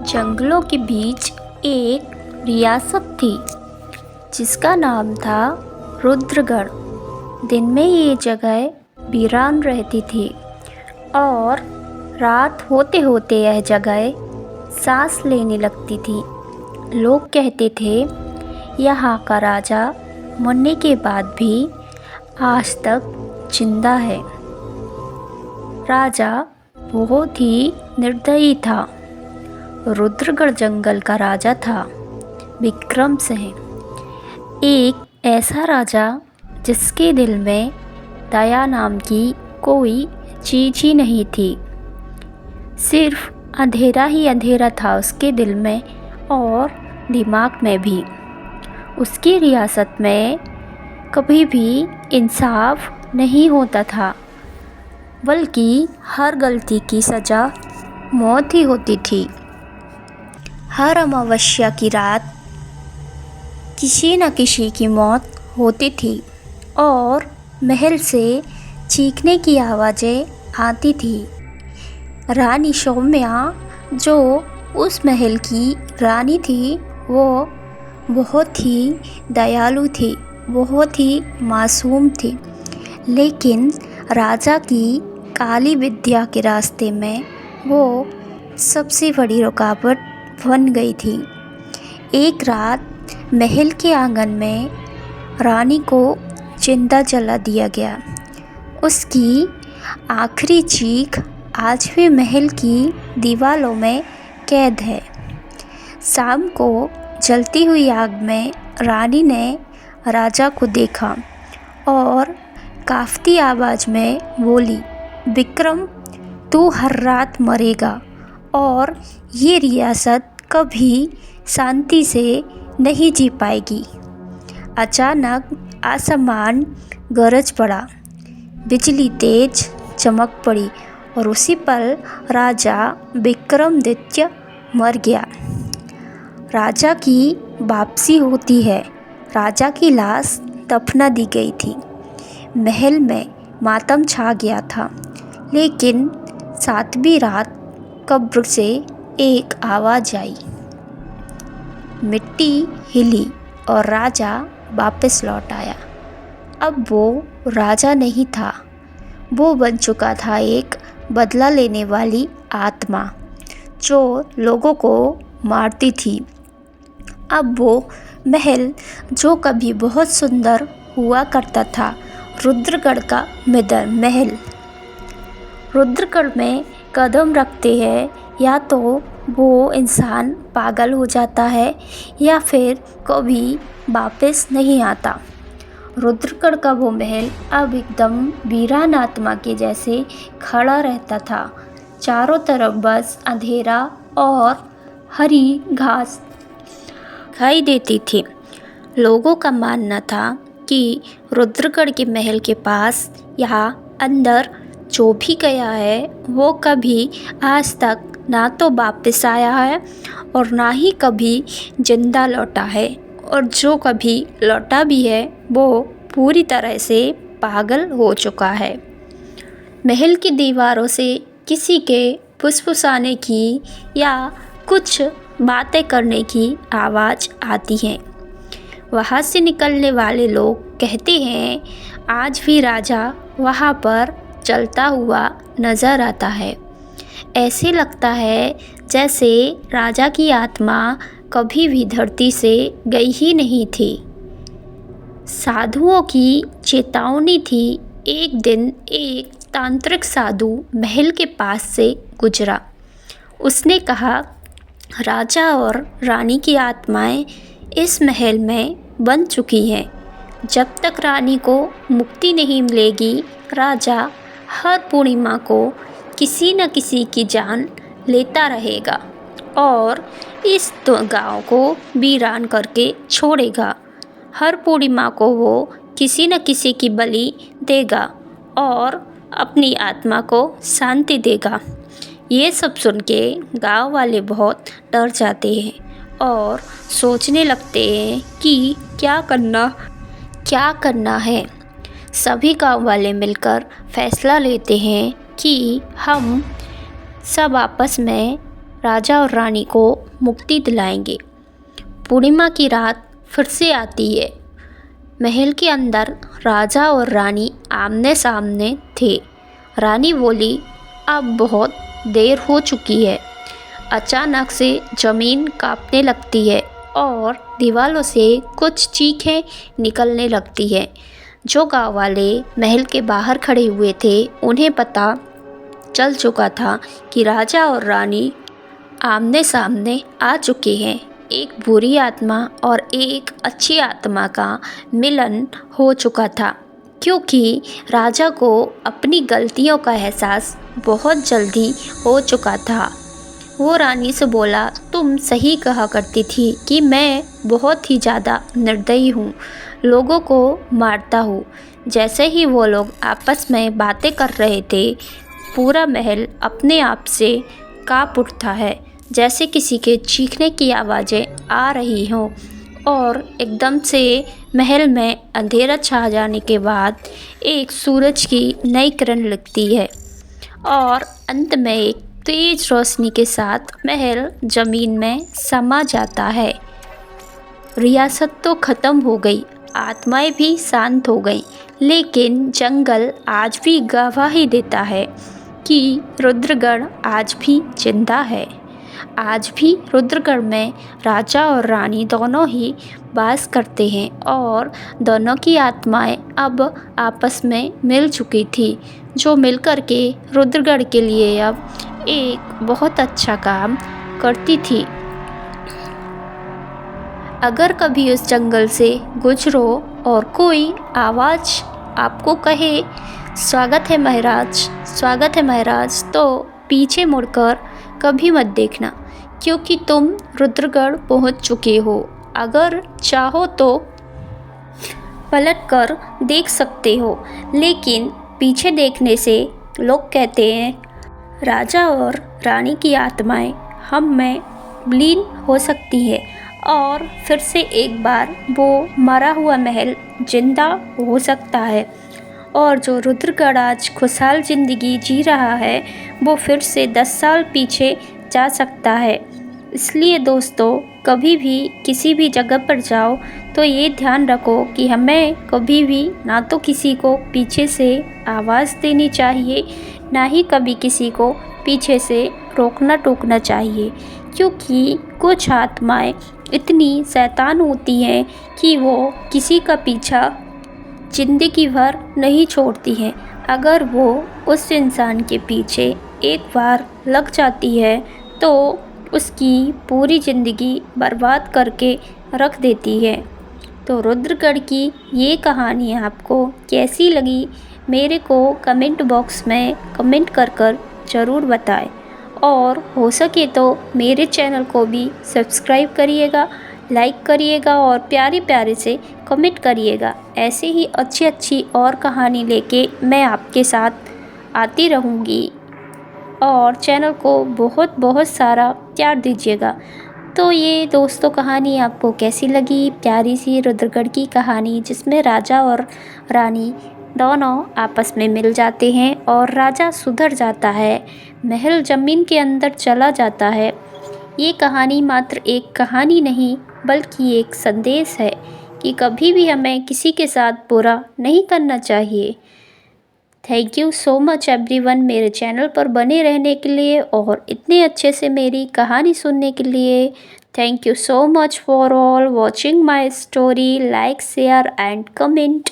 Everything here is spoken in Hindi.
जंगलों के बीच एक रियासत थी जिसका नाम था रुद्रगढ़। दिन में ये जगह वीरान रहती थी और रात होते होते यह जगह सांस लेने लगती थी। लोग कहते थे यहाँ का राजा मरने के बाद भी आज तक जिंदा है। राजा बहुत ही निर्दयी था। रुद्रगढ़ जंगल का राजा था विक्रमसिंह, एक ऐसा राजा जिसके दिल में दया नाम की कोई चीज़ ही नहीं थी। सिर्फ अंधेरा ही अंधेरा था उसके दिल में और दिमाग में भी। उसकी रियासत में कभी भी इंसाफ नहीं होता था, बल्कि हर गलती की सज़ा मौत ही होती थी। हर अमावस्या की रात किसी न किसी की मौत होती थी और महल से चीखने की आवाज़ें आती थी। रानी सौम्या जो उस महल की रानी थी, वो बहुत ही दयालु थी, बहुत ही मासूम थी। लेकिन राजा की काली विद्या के रास्ते में वो सबसे बड़ी रुकावट बन गई थी। एक रात महल के आंगन में रानी को जिंदा जला दिया गया। उसकी आखिरी चीख आज भी महल की दीवारों में कैद है। शाम को जलती हुई आग में रानी ने राजा को देखा और कांपती आवाज़ में बोली, विक्रम, तू हर रात मरेगा और ये रियासत कभी शांति से नहीं जी पाएगी। अचानक आसमान गरज पड़ा, बिजली तेज चमक पड़ी और उसी पल राजा विक्रमादित्य मर गया। राजा की वापसी होती है। राजा की लाश दफना दी गई थी। महल में मातम छा गया था, लेकिन 7वीं रात कब्र से एक आवाज़ आई। मिट्टी हिली और राजा वापस लौट आया। अब वो राजा नहीं था, वो बन चुका था एक बदला लेने वाली आत्मा जो लोगों को मारती थी। अब वो महल जो कभी बहुत सुंदर हुआ करता था, रुद्रगढ़ का महल, रुद्रगढ़ में कदम रखते हैं या तो वो इंसान पागल हो जाता है या फिर कभी वापस नहीं आता। रुद्रगढ़ का वो महल अब एकदम वीरान आत्मा के जैसे खड़ा रहता था। चारों तरफ बस अंधेरा और हरी घास दिखाई देती थी। लोगों का मानना था कि रुद्रगढ़ के महल के पास यहाँ अंदर जो भी गया है वो कभी आज तक ना तो वापस आया है और ना ही कभी जिंदा लौटा है, और जो कभी लौटा भी है वो पूरी तरह से पागल हो चुका है। महल की दीवारों से किसी के फुसफुसाने की या कुछ बातें करने की आवाज़ आती है। वहाँ से निकलने वाले लोग कहते हैं आज भी राजा वहाँ पर चलता हुआ नज़र आता है। ऐसे लगता है जैसे राजा की आत्मा कभी भी धरती से गई ही नहीं थी। साधुओं की चेतावनी थी। एक दिन एक तांत्रिक साधु महल के पास से गुजरा। उसने कहा, राजा और रानी की आत्माएं इस महल में बन चुकी हैं। जब तक रानी को मुक्ति नहीं मिलेगी, राजा हर पूर्णिमा को किसी न किसी की जान लेता रहेगा और इस गांव को वीरान करके छोड़ेगा। हर पूर्णिमा को वो किसी न किसी की बलि देगा और अपनी आत्मा को शांति देगा। ये सब सुन के गाँव वाले बहुत डर जाते हैं और सोचने लगते हैं कि क्या करना है। सभी गाँव वाले मिलकर फैसला लेते हैं कि हम सब आपस में राजा और रानी को मुक्ति दिलाएंगे। पूर्णिमा की रात फिर से आती है। महल के अंदर राजा और रानी आमने सामने थे। रानी बोली, अब बहुत देर हो चुकी है। अचानक से ज़मीन कांपने लगती है और दीवारों से कुछ चीखें निकलने लगती है। जो गांव वाले महल के बाहर खड़े हुए थे, उन्हें पता चल चुका था कि राजा और रानी आमने सामने आ चुके हैं। एक बुरी आत्मा और एक अच्छी आत्मा का मिलन हो चुका था, क्योंकि राजा को अपनी गलतियों का एहसास बहुत जल्दी हो चुका था। वो रानी से बोला, तुम सही कहा करती थी कि मैं बहुत ही ज़्यादा निर्दयी हूँ, लोगों को मारता हूँ। जैसे ही वो लोग आपस में बातें कर रहे थे, पूरा महल अपने आप से काँप उठता है, जैसे किसी के चीखने की आवाज़ें आ रही हों। और एकदम से महल में अंधेरा छा जाने के बाद एक सूरज की नई किरण लगती है और अंत में एक तेज रोशनी के साथ महल ज़मीन में समा जाता है। रियासत तो ख़त्म हो गई, आत्माएं भी शांत हो गईं, लेकिन जंगल आज भी गवाही देता है कि रुद्रगढ़ आज भी जिंदा है। आज भी रुद्रगढ़ में राजा और रानी दोनों ही वास करते हैं और दोनों की आत्माएं अब आपस में मिल चुकी थी, जो मिलकर के रुद्रगढ़ के लिए अब एक बहुत अच्छा काम करती थी। अगर कभी उस जंगल से गुजरो और कोई आवाज़ आपको कहे, स्वागत है महाराज, स्वागत है महाराज, तो पीछे मुड़कर कभी मत देखना, क्योंकि तुम रुद्रगढ़ पहुंच चुके हो। अगर चाहो तो पलट कर देख सकते हो, लेकिन पीछे देखने से लोग कहते हैं राजा और रानी की आत्माएं हम में विलीन हो सकती है और फिर से एक बार वो मरा हुआ महल जिंदा हो सकता है और जो रुद्रगढ़ आज खुशहाल ज़िंदगी जी रहा है, वो फिर से 10 साल पीछे जा सकता है। इसलिए दोस्तों, कभी भी किसी भी जगह पर जाओ तो ये ध्यान रखो कि हमें कभी भी ना तो किसी को पीछे से आवाज़ देनी चाहिए, ना ही कभी किसी को पीछे से रोकना टोकना चाहिए, क्योंकि कुछ आत्माएं इतनी शैतान होती हैं कि वो किसी का पीछा ज़िंदगी भर नहीं छोड़ती हैं। अगर वो उस इंसान के पीछे एक बार लग जाती है तो उसकी पूरी ज़िंदगी बर्बाद करके रख देती है। तो रुद्रगढ़ की ये कहानी आपको कैसी लगी, मेरे को कमेंट बॉक्स में कमेंट कर ज़रूर बताएं और हो सके तो मेरे चैनल को भी सब्सक्राइब करिएगा, लाइक करिएगा और प्यारे प्यारे से कमेंट करिएगा। ऐसे ही अच्छी अच्छी और कहानी लेके मैं आपके साथ आती रहूँगी और चैनल को बहुत बहुत सारा प्यार दीजिएगा। तो ये दोस्तों कहानी आपको कैसी लगी, प्यारी सी रुद्रगढ़ की कहानी जिसमें राजा और रानी दोनों आपस में मिल जाते हैं और राजा सुधर जाता है, महल ज़मीन के अंदर चला जाता है। ये कहानी मात्र एक कहानी नहीं बल्कि एक संदेश है कि कभी भी हमें किसी के साथ बुरा नहीं करना चाहिए। Thank you so much everyone मेरे चैनल पर बने रहने के लिए और इतने अच्छे से मेरी कहानी सुनने के लिए। Thank you so much for all watching my story. Like, share and comment.